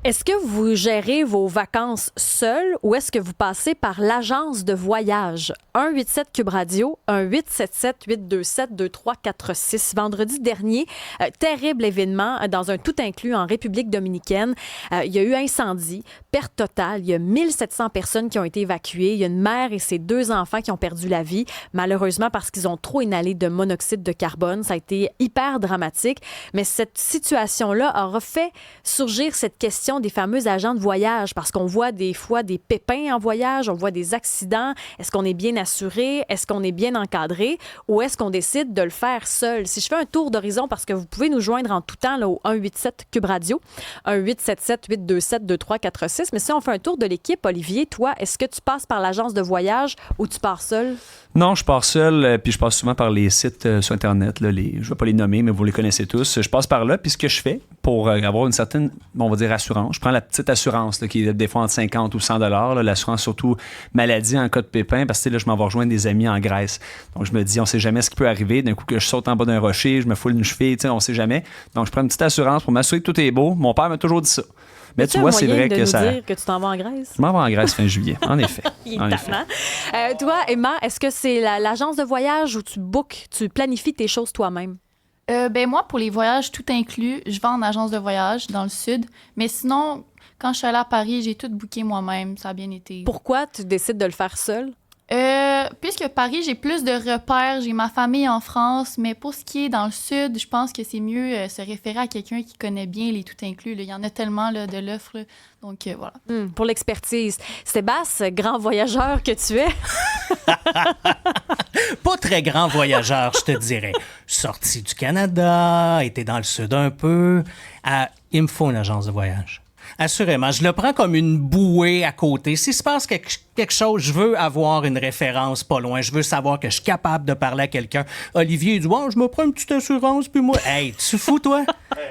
Est-ce que vous gérez vos vacances seul ou est-ce que vous passez par l'agence de voyage? 187 Cube Radio, 1-877-827-2346. Vendredi dernier, terrible événement dans un tout inclus en République dominicaine. Il y a eu incendie, perte totale. Il y a 1700 personnes qui ont été évacuées. Il y a une mère et ses 2 enfants qui ont perdu la vie, malheureusement parce qu'ils ont trop inhalé de monoxyde de carbone. Ça a été hyper dramatique. Mais cette situation-là a refait surgir cette question des fameux agents de voyage parce qu'on voit des fois des pépins en voyage, on voit des accidents. Est-ce qu'on est bien assuré? Est-ce qu'on est bien encadré? Ou est-ce qu'on décide de le faire seul? Si je fais un tour d'horizon, parce que vous pouvez nous joindre en tout temps là, au 187 Cube Radio, 1-877-827-2346. Mais si on fait un tour de l'équipe, Olivier, toi, est-ce que tu passes par l'agence de voyage ou tu pars seul? Non, je pars seul, puis je passe souvent par les sites sur Internet. Là, je ne vais pas les nommer, mais vous les connaissez tous. Je passe par là, puis ce que je fais pour avoir une certaine, on va dire, assurance, je prends la petite assurance là, qui est des fois entre 50 ou 100 là, l'assurance surtout maladie en cas de pépin, parce que là, je m'en vais rejoindre des amis en Grèce. Donc, je me dis, on ne sait jamais ce qui peut arriver. D'un coup, que je saute en bas d'un rocher, je me foule une cheville, on ne sait jamais. Donc, je prends une petite assurance pour m'assurer que tout est beau. Mon père m'a toujours dit ça. Mais tu vois, c'est vrai que ça. Dire que tu t'en vas en Grèce? Je m'en vais en Grèce fin juillet, en effet. Toi, Emma, est-ce que c'est l'agence de voyage où tu planifies tes choses toi-même? Moi, pour les voyages tout inclus, je vais en agence de voyage dans le sud. Mais sinon, quand je suis allée à Paris, j'ai tout booké moi-même. Ça a bien été. Pourquoi tu décides de le faire seul? Puisque Paris, j'ai plus de repères, j'ai ma famille en France, mais pour ce qui est dans le sud, je pense que c'est mieux se référer à quelqu'un qui connaît bien les tout inclus. Là. Il y en a tellement là, de l'offre, là. Donc voilà. Pour l'expertise. Sébastien, grand voyageur que tu es. Pas très grand voyageur, je te dirais. Sorti du Canada, été dans le sud un peu. Il me faut une agence de voyage. Assurément, je le prends comme une bouée à côté. S'il se passe quelque chose, je veux avoir une référence pas loin. Je veux savoir que je suis capable de parler à quelqu'un. Olivier dit, je me prends une petite assurance, puis moi, hey, tu fous, toi?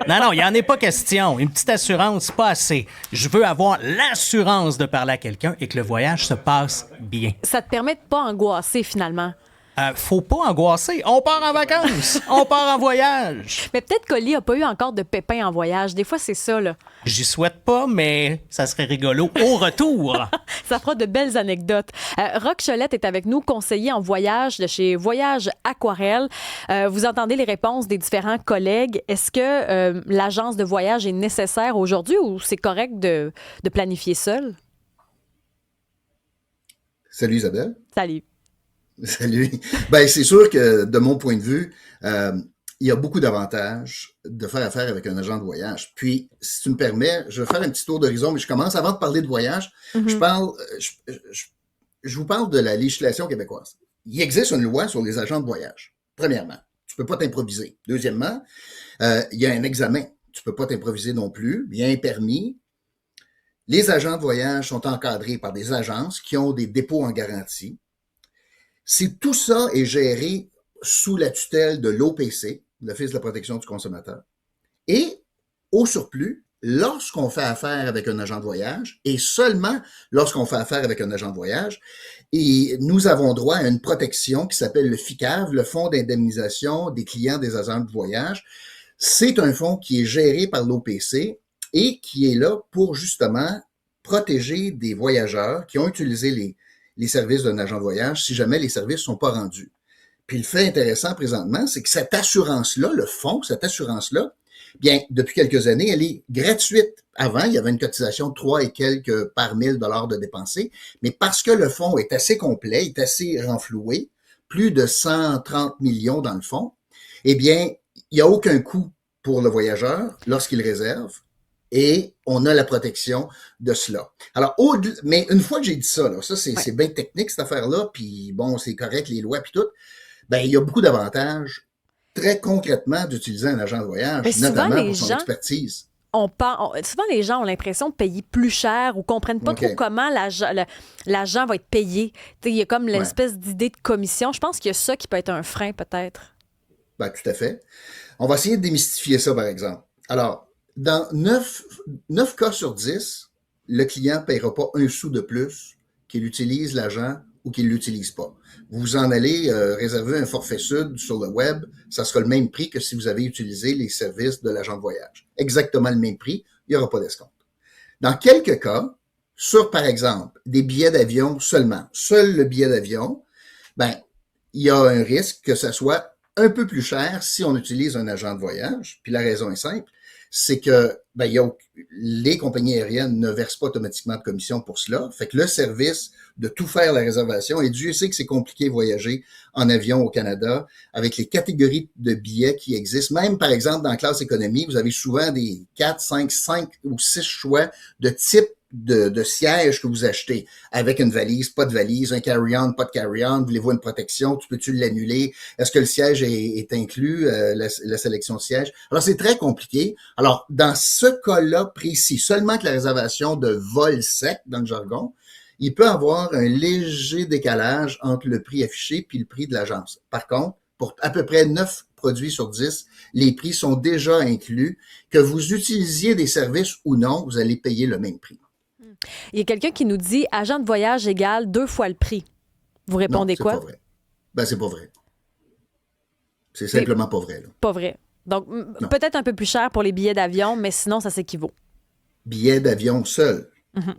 Non, il n'y en est pas question. Une petite assurance, c'est pas assez. Je veux avoir l'assurance de parler à quelqu'un et que le voyage se passe bien. Ça te permet de pas angoisser, finalement. Faut pas angoisser. On part en vacances. On part en voyage. Mais peut-être qu'Oli n'a pas eu encore de pépins en voyage. Des fois, c'est ça, là. J'y souhaite pas, mais ça serait rigolo au retour. Ça fera de belles anecdotes. Roch Cholette est avec nous, conseiller en voyage de chez Voyage Aquarelle. Vous entendez les réponses des différents collègues. Est-ce que l'agence de voyage est nécessaire aujourd'hui ou c'est correct de planifier seul? Salut Isabelle. Salut. Salut. C'est sûr que de mon point de vue, il y a beaucoup d'avantages de faire affaire avec un agent de voyage. Puis, si tu me permets, je vais faire un petit tour d'horizon, mais je commence avant de parler de voyage. Je vous parle de la législation québécoise. Il existe une loi sur les agents de voyage. Premièrement, tu peux pas t'improviser. Deuxièmement, il y a un examen. Tu peux pas t'improviser non plus, bien permis. Les agents de voyage sont encadrés par des agences qui ont des dépôts en garantie. Tout ça est géré sous la tutelle de l'OPC, l'Office de la protection du consommateur. Et, au surplus, lorsqu'on fait affaire avec un agent de voyage, et seulement lorsqu'on fait affaire avec un agent de voyage, et nous avons droit à une protection qui s'appelle le FICAV, le Fonds d'indemnisation des clients des agents de voyage. C'est un fonds qui est géré par l'OPC et qui est là pour justement protéger des voyageurs qui ont utilisé les services d'un agent de voyage si jamais les services ne sont pas rendus. Puis le fait intéressant présentement, c'est que cette assurance-là, le fonds, cette assurance-là, bien, depuis quelques années, elle est gratuite. Avant, il y avait une cotisation de 3 et quelques par 1000 $ de dépensés, mais parce que le fonds est assez complet, est assez renfloué, plus de 130 millions dans le fond, eh bien, il n'y a aucun coût pour le voyageur lorsqu'il réserve. Et on a la protection de cela. Alors, mais une fois que j'ai dit ça, là, ça c'est bien technique cette affaire-là, puis bon, c'est correct, les lois, puis tout, il y a beaucoup d'avantages très concrètement d'utiliser un agent de voyage, notamment pour son expertise. Souvent, les gens ont l'impression de payer plus cher ou comprennent pas trop comment l'agent va être payé. Il y a comme l'espèce d'idée de commission. Je pense qu'il y a ça qui peut être un frein, peut-être. Tout à fait. On va essayer de démystifier ça, par exemple. Alors, dans 9 cas sur 10, le client ne paiera pas un sou de plus qu'il utilise l'agent ou qu'il ne l'utilise pas. Vous en allez réserver un forfait sud sur le web, ça sera le même prix que si vous avez utilisé les services de l'agent de voyage. Exactement le même prix, il n'y aura pas d'escompte. Dans quelques cas, sur, par exemple, des billets d'avion seulement, seul le billet d'avion, ben, il y a un risque que ça soit un peu plus cher si on utilise un agent de voyage. Puis la raison est simple, c'est que les compagnies aériennes ne versent pas automatiquement de commission pour cela. Fait que le service de tout faire la réservation, et Dieu sait que c'est compliqué de voyager en avion au Canada, avec les catégories de billets qui existent. Même, par exemple, dans la classe économie, vous avez souvent des 4, 5 ou 6 choix de type de siège que vous achetez, avec une valise, pas de valise, un carry-on, pas de carry-on, voulez-vous une protection, peux-tu l'annuler, est-ce que le siège est inclus, la sélection de siège. Alors, c'est très compliqué. Alors, dans ce cas-là précis, seulement que la réservation de vol sec, dans le jargon, il peut avoir un léger décalage entre le prix affiché puis le prix de l'agence. Par contre, pour à peu près 9 produits sur 10, les prix sont déjà inclus. Que vous utilisiez des services ou non, vous allez payer le même prix. Il y a quelqu'un qui nous dit « agent de voyage égale 2 fois le prix ». Vous répondez quoi? Non, c'est pas vrai. Ben, c'est pas vrai. C'est simplement pas vrai. Là. Pas vrai. Donc, peut-être un peu plus cher pour les billets d'avion, mais sinon, ça s'équivaut. Billets d'avion seul.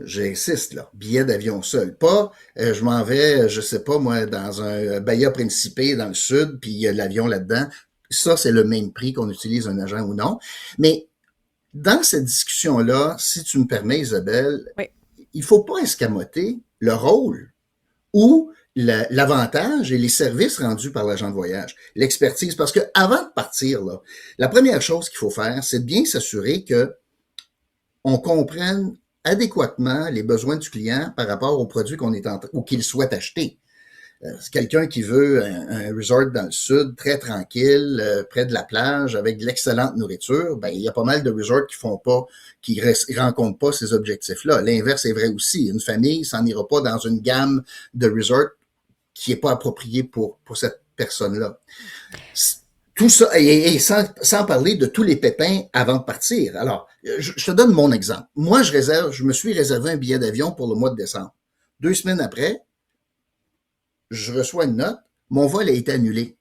J'insiste, là. Billets d'avion seul. Pas, je m'en vais, je sais pas, moi, dans un Bahia Principe dans le sud, puis il y a l'avion là-dedans. Ça, c'est le même prix qu'on utilise un agent ou non. Mais dans cette discussion-là, si tu me permets, Isabelle, oui. Il faut pas escamoter le rôle ou l'avantage et les services rendus par l'agent de voyage, l'expertise. Parce que avant de partir, là, la première chose qu'il faut faire, c'est de bien s'assurer que on comprenne adéquatement les besoins du client par rapport au produit qu'on est ou qu'il souhaite acheter. C'est quelqu'un qui veut un resort dans le sud, très tranquille, près de la plage, avec de l'excellente nourriture. Ben, il y a pas mal de resorts qui rencontrent pas ces objectifs-là. L'inverse est vrai aussi. Une famille s'en ira pas dans une gamme de resorts qui est pas appropriée pour cette personne-là. Tout ça, et sans parler de tous les pépins avant de partir. Alors, je te donne mon exemple. Moi, je me suis réservé un billet d'avion pour le mois de décembre. 2 semaines après, je reçois une note, mon vol a été annulé.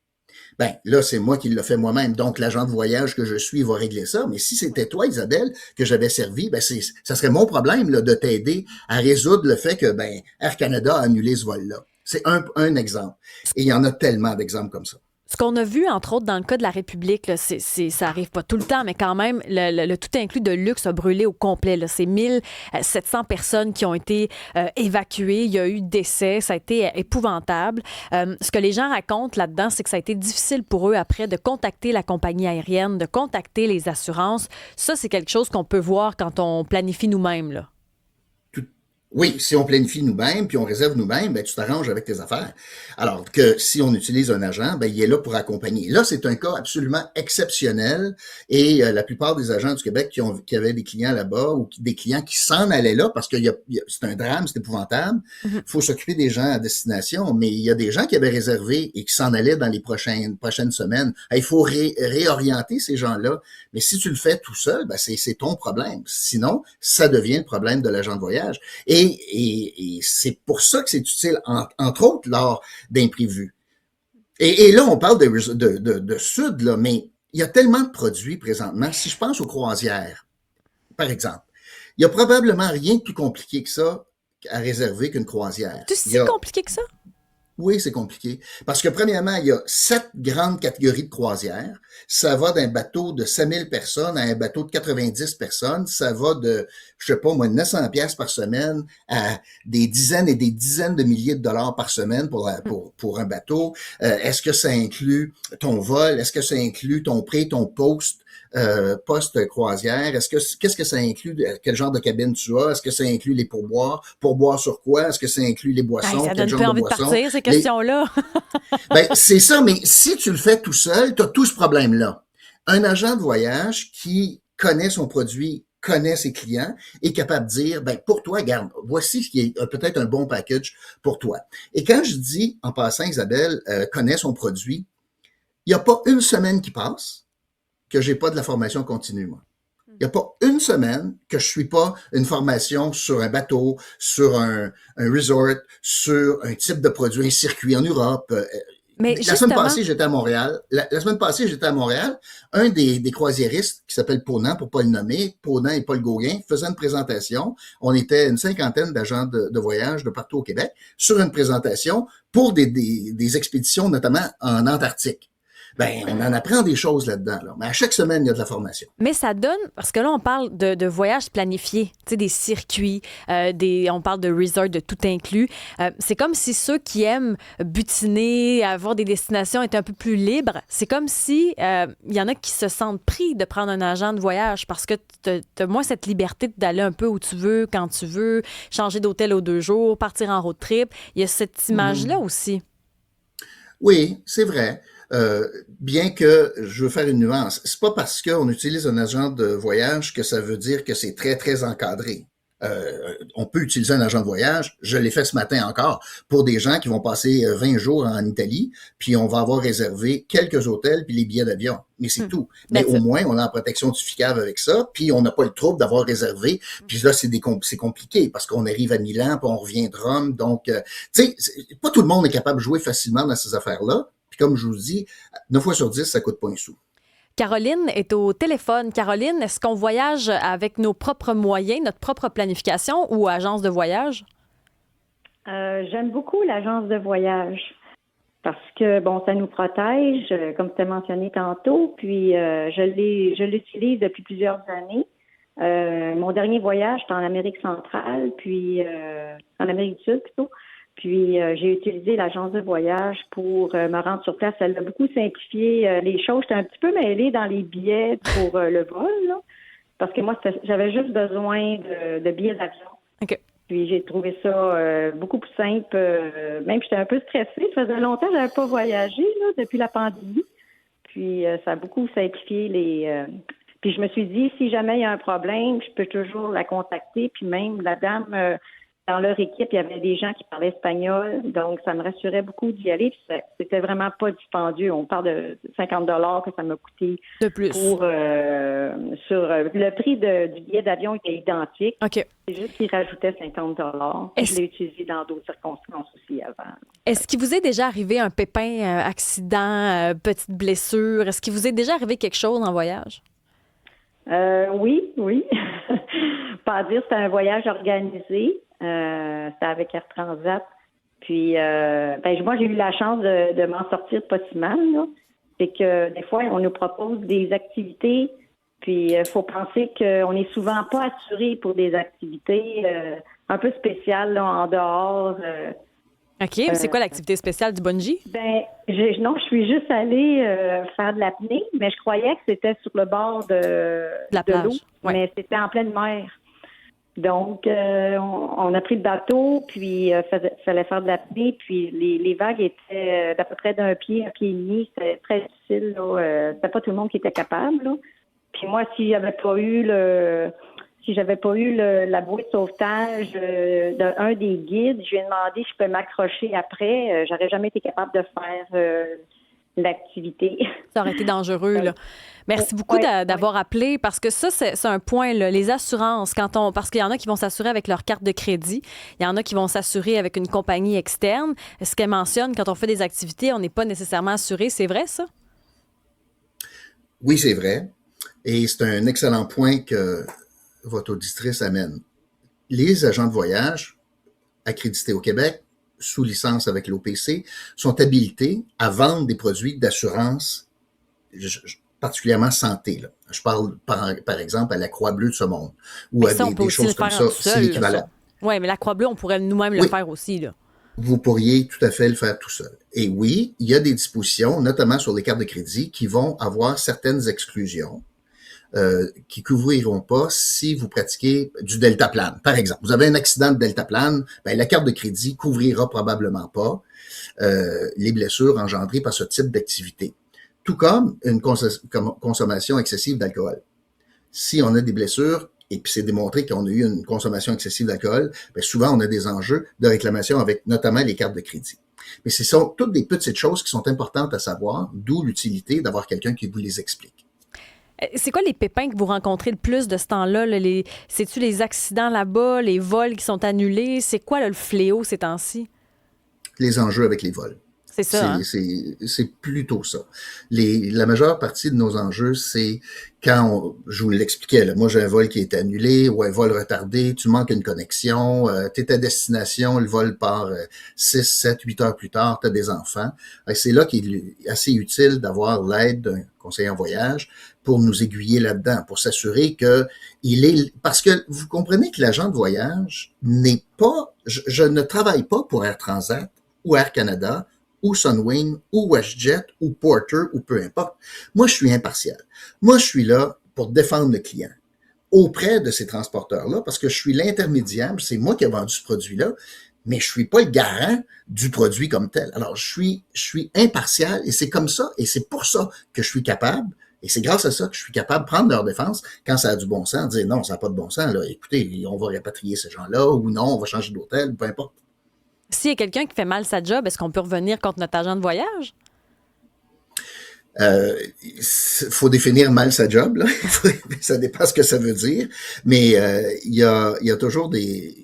Ben, là, c'est moi qui l'ai fait moi-même. Donc, l'agent de voyage que je suis va régler ça. Mais si c'était toi, Isabelle, que j'avais servi, ben, ça serait mon problème, là, de t'aider à résoudre le fait que, ben, Air Canada a annulé ce vol-là. C'est un exemple. Et il y en a tellement d'exemples comme ça. Ce qu'on a vu, entre autres, dans le cas de la République, là, ça arrive pas tout le temps, mais quand même, le tout inclus de luxe a brûlé au complet. Là. C'est 1700 personnes qui ont été évacuées. Il y a eu décès. Ça a été épouvantable. Ce que les gens racontent là-dedans, c'est que ça a été difficile pour eux après de contacter la compagnie aérienne, de contacter les assurances. Ça, c'est quelque chose qu'on peut voir quand on planifie nous-mêmes, là. Oui, si on planifie nous-mêmes, puis on réserve nous-mêmes, ben, tu t'arranges avec tes affaires. Alors que si on utilise un agent, ben, il est là pour accompagner. Là, c'est un cas absolument exceptionnel et la plupart des agents du Québec qui avaient des clients là-bas ou des clients qui s'en allaient là parce que c'est un drame, c'est épouvantable. Il faut s'occuper des gens à destination, mais il y a des gens qui avaient réservé et qui s'en allaient dans les prochaines semaines. Il faut réorienter ces gens-là. Mais si tu le fais tout seul, ben, c'est ton problème. Sinon, ça devient le problème de l'agent de voyage. Et c'est pour ça que c'est utile, entre autres, lors d'imprévus. Et là, on parle de Sud, là, mais il y a tellement de produits présentement. Si je pense aux croisières, par exemple, il y a probablement rien de plus compliqué que ça à réserver qu'une croisière. C'est si compliqué que ça? Oui, c'est compliqué. Parce que premièrement, il y a 7 grandes catégories de croisières. Ça va d'un bateau de 5000 personnes à un bateau de 90 personnes. Ça va de, je sais pas moi, 900 pièces par semaine à des dizaines et des dizaines de milliers de dollars par semaine pour un bateau. Est-ce que ça inclut ton vol? Est-ce que ça inclut ton pré, ton post-croisière? Qu'est-ce que ça inclut? Quel genre de cabine tu as? Est-ce que ça inclut les pourboires? Pourboires sur quoi? Est-ce que ça inclut les boissons? Ça donne pas envie de partir, ces questions-là. Ben, c'est ça, mais si tu le fais tout seul, tu as tout ce problème-là. Un agent de voyage qui connaît son produit, connaît ses clients, est capable de dire, ben, pour toi, regarde, voici ce qui est peut-être un bon package pour toi. Et quand je dis, en passant, Isabelle, connaît son produit, il n'y a pas une semaine qui passe que j'ai pas de la formation continue, moi. Il n'y a pas une semaine que je suis pas une formation sur un bateau, sur un resort, sur un type de produit, un circuit en Europe. Mais La justement, semaine passée, j'étais à Montréal. La semaine passée, j'étais à Montréal. Un des croisiéristes, qui s'appelle Ponant, pour pas le nommer, Ponant et Paul Gauguin, faisait une présentation. On était une 50aine d'agents de voyage de partout au Québec sur une présentation pour des expéditions, notamment en Antarctique. Ben, on en apprend des choses là-dedans. Là. Mais à chaque semaine, il y a de la formation. mais ça donne, parce que là, on parle de voyages planifiés, tu sais, des circuits, on parle de resort, de tout inclus. C'est comme si ceux qui aiment butiner, avoir des destinations, étaient un peu plus libres. C'est comme si il y en a qui se sentent pris de prendre un agent de voyage parce que tu as moins cette liberté d'aller un peu où tu veux, quand tu veux, changer d'hôtel aux 2 jours, partir en road trip. Il y a cette image-là aussi. Oui, c'est vrai. Bien que je veux faire une nuance, c'est pas parce qu'on utilise un agent de voyage que ça veut dire que c'est très, très encadré. On peut utiliser un agent de voyage, je l'ai fait ce matin encore, pour des gens qui vont passer 20 jours en Italie, puis on va avoir réservé quelques hôtels puis les billets d'avion. Mais c'est tout. Mais au moins, on a la protection du FICAV avec ça, puis on n'a pas le trouble d'avoir réservé. Puis là, c'est compliqué parce qu'on arrive à Milan, puis on revient de Rome. Donc, tu sais, pas tout le monde est capable de jouer facilement dans ces affaires-là. Puis comme je vous dis, 9 fois sur 10, ça coûte pas un sou. Caroline est au téléphone. Caroline, est-ce qu'on voyage avec nos propres moyens, notre propre planification ou agence de voyage? J'aime beaucoup l'agence de voyage parce que, bon, ça nous protège, comme tu as mentionné tantôt, puis je l'utilise depuis plusieurs années. Mon dernier voyage, c'était en Amérique centrale, puis en Amérique du Sud plutôt. Puis, j'ai utilisé l'agence de voyage pour me rendre sur place. Elle a beaucoup simplifié les choses. J'étais un petit peu mêlée dans les billets pour le vol, là, parce que moi, j'avais juste besoin de billets d'avion. OK. Puis, j'ai trouvé ça beaucoup plus simple. Même, j'étais un peu stressée. Ça faisait longtemps que je n'avais pas voyagé là, depuis la pandémie. Puis, ça a beaucoup simplifié les... Puis, je me suis dit, si jamais il y a un problème, je peux toujours la contacter. Puis, même la dame... dans leur équipe, il y avait des gens qui parlaient espagnol, donc ça me rassurait beaucoup d'y aller. Puis c'était vraiment pas dispendieux. On parle de 50 $ que ça m'a coûté de plus. Pour le prix du billet d'avion était identique. OK. C'est juste qu'ils rajoutaient 50 $. Je l'ai utilisé dans d'autres circonstances aussi avant. Est-ce qu'il vous est déjà arrivé un pépin, accident, petite blessure? Est-ce qu'il vous est déjà arrivé quelque chose en voyage? Oui. Pas à dire, c'était un voyage organisé. C'était avec Air Transat. Puis, moi, j'ai eu la chance de m'en sortir pas si mal, là. C'est que des fois, on nous propose des activités, puis il faut penser qu'on n'est souvent pas assuré pour des activités un peu spéciales là, en dehors. OK, mais c'est quoi l'activité spéciale du bungee? Je suis juste allée faire de l'apnée, mais je croyais que c'était sur le bord de la plage, l'eau, ouais. Mais c'était en pleine mer. Donc, on a pris le bateau, puis fallait faire de l'apnée, puis les vagues étaient d'à peu près d'un pied, un pied et demi. C'était très difficile, là. C'était pas tout le monde qui était capable, là. Puis moi, si j'avais pas eu la bouée de sauvetage d'un des guides, je lui ai demandé si je peux m'accrocher après. J'aurais jamais été capable de faire l'activité. Ça aurait été dangereux, là. Merci beaucoup d'avoir appelé, parce que ça, c'est un point, là, les assurances, parce qu'il y en a qui vont s'assurer avec leur carte de crédit, il y en a qui vont s'assurer avec une compagnie externe. Ce qu'elle mentionne, quand on fait des activités, on n'est pas nécessairement assuré. C'est vrai, ça? Oui, c'est vrai. Et c'est un excellent point que votre auditrice amène. Les agents de voyage accrédités au Québec, sous licence avec l'OPC, sont habilités à vendre des produits d'assurance, particulièrement santé. Là. Je parle, par exemple, à la Croix-Bleue de ce monde, ou à des choses comme ça. C'est l'équivalent. Oui, mais la Croix-Bleue, on pourrait nous-mêmes le faire aussi, là. Vous pourriez tout à fait le faire tout seul. Et oui, il y a des dispositions, notamment sur les cartes de crédit, qui vont avoir certaines exclusions. Qui couvriront pas si vous pratiquez du deltaplane. Par exemple, vous avez un accident de deltaplane, la carte de crédit couvrira probablement pas les blessures engendrées par ce type d'activité. Tout comme une consommation excessive d'alcool. Si on a des blessures, et puis c'est démontré qu'on a eu une consommation excessive d'alcool, souvent on a des enjeux de réclamation avec notamment les cartes de crédit. Mais ce sont toutes des petites choses qui sont importantes à savoir, d'où l'utilité d'avoir quelqu'un qui vous les explique. C'est quoi les pépins que vous rencontrez le plus de ce temps-là? C'est-tu les accidents là-bas, les vols qui sont annulés? C'est quoi le fléau ces temps-ci? Les enjeux avec les vols. C'est ça. Hein? C'est plutôt ça. La majeure partie de nos enjeux, c'est quand je vous l'expliquais, là, moi j'ai un vol qui est annulé ou un vol retardé, tu manques une connexion, tu es à destination, le vol part 6, 7, 8 heures plus tard, tu as des enfants. C'est là qu'il est assez utile d'avoir l'aide d'un conseiller en voyage pour nous aiguiller là-dedans, pour s'assurer que parce que vous comprenez que l'agent de voyage n'est pas, je ne travaille pas pour Air Transat ou Air Canada ou Sunwing, ou WestJet, ou Porter, ou peu importe. Moi, je suis impartial. Moi, je suis là pour défendre le client auprès de ces transporteurs-là, parce que je suis l'intermédiaire, c'est moi qui ai vendu ce produit-là, mais je suis pas le garant du produit comme tel. Alors, je suis impartial, et c'est comme ça, et c'est pour ça que je suis capable, et c'est grâce à ça que je suis capable de prendre leur défense quand ça a du bon sens, dire non, ça n'a pas de bon sens, là, écoutez, on va rapatrier ces gens-là, ou non, on va changer d'hôtel, peu importe. S'il y a quelqu'un qui fait mal sa job, est-ce qu'on peut revenir contre notre agent de voyage? Faut définir mal sa job, là. Ça dépend ce que ça veut dire. Mais il y a toujours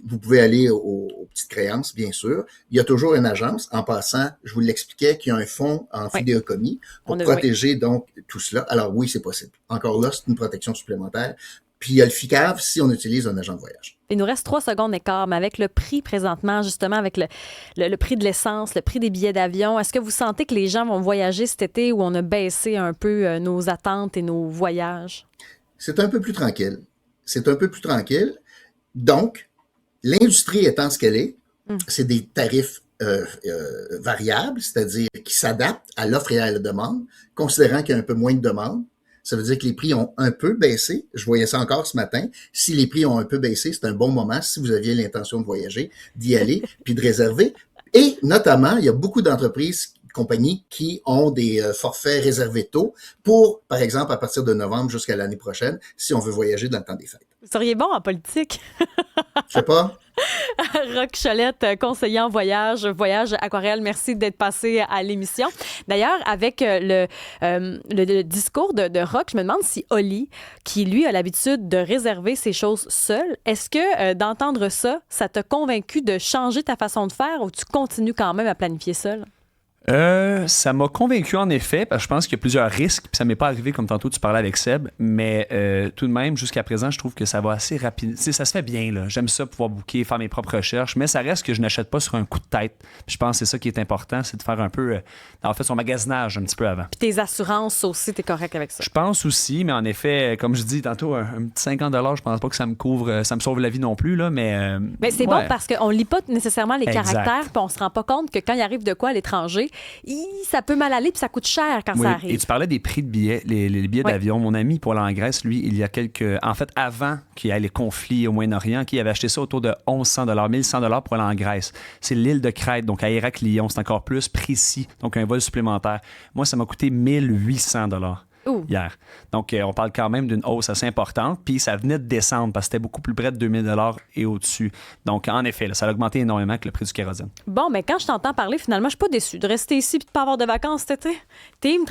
vous pouvez aller aux petites créances, bien sûr. Il y a toujours une agence. En passant, je vous l'expliquais, qu'il y a un fonds en fidéocommis pour protéger donc tout cela. Alors oui, c'est possible. Encore là, c'est une protection supplémentaire. Puis il y a le FICAV si on utilise un agent de voyage. Il nous reste 3 secondes et quart, mais avec le prix présentement, justement, avec le prix de l'essence, le prix des billets d'avion, est-ce que vous sentez que les gens vont voyager cet été ou on a baissé un peu nos attentes et nos voyages? C'est un peu plus tranquille. Donc, l'industrie étant ce qu'elle est, c'est des tarifs variables, c'est-à-dire qui s'adaptent à l'offre et à la demande, considérant qu'il y a un peu moins de demande. Ça veut dire que les prix ont un peu baissé. Je voyais ça encore ce matin. Si les prix ont un peu baissé, c'est un bon moment, si vous aviez l'intention de voyager, d'y aller, puis de réserver. Et notamment, il y a beaucoup d'entreprises, compagnies qui ont des forfaits réservés tôt pour, par exemple, à partir de novembre jusqu'à l'année prochaine, si on veut voyager dans le temps des fêtes. Vous seriez bon en politique. Je sais pas. Roch Cholette, conseiller en voyage Aquarelle, merci d'être passé à l'émission. D'ailleurs, avec le discours de Roch, je me demande si Oli, qui lui a l'habitude de réserver ses choses seul, est-ce que d'entendre ça, ça t'a convaincu de changer ta façon de faire ou tu continues quand même à planifier seul? Ça m'a convaincu en effet, parce que je pense qu'il y a plusieurs risques, puis ça m'est pas arrivé comme tantôt tu parlais avec Seb, mais tout de même, jusqu'à présent, je trouve que ça va assez rapide. Ça se fait bien, là. J'aime ça, pouvoir booker, faire mes propres recherches, mais ça reste que je n'achète pas sur un coup de tête. Puis je pense que c'est ça qui est important, c'est de faire un peu, en fait, son magasinage un petit peu avant. Puis tes assurances aussi, t'es correct avec ça? Je pense aussi, mais en effet, comme je dis tantôt, un petit 50$, je pense pas que ça me couvre, ça me sauve la vie non plus, là, mais... Mais c'est bon parce qu'on lit pas nécessairement les caractères, puis on se rend pas compte que quand il arrive de quoi à l'étranger, ça peut mal aller puis ça coûte cher quand ça arrive. Et tu parlais des prix de billets, les billets d'avion. Mon ami pour aller en Grèce, lui, il y a en fait, avant qu'il y ait les conflits au Moyen-Orient, qui avait acheté ça autour de 1100$, 1100$ pour aller en Grèce. C'est l'île de Crète, donc à Héraclion, c'est encore plus précis, donc un vol supplémentaire. Moi, ça m'a coûté 1800$. Hier. Donc, on parle quand même d'une hausse assez importante. Puis, ça venait de descendre parce que c'était beaucoup plus près de 2000$ et au-dessus. Donc, en effet, là, ça a augmenté énormément avec le prix du kérosène. Bon, mais quand je t'entends parler, finalement, je suis pas déçue de rester ici et de pas avoir de vacances cet été. Team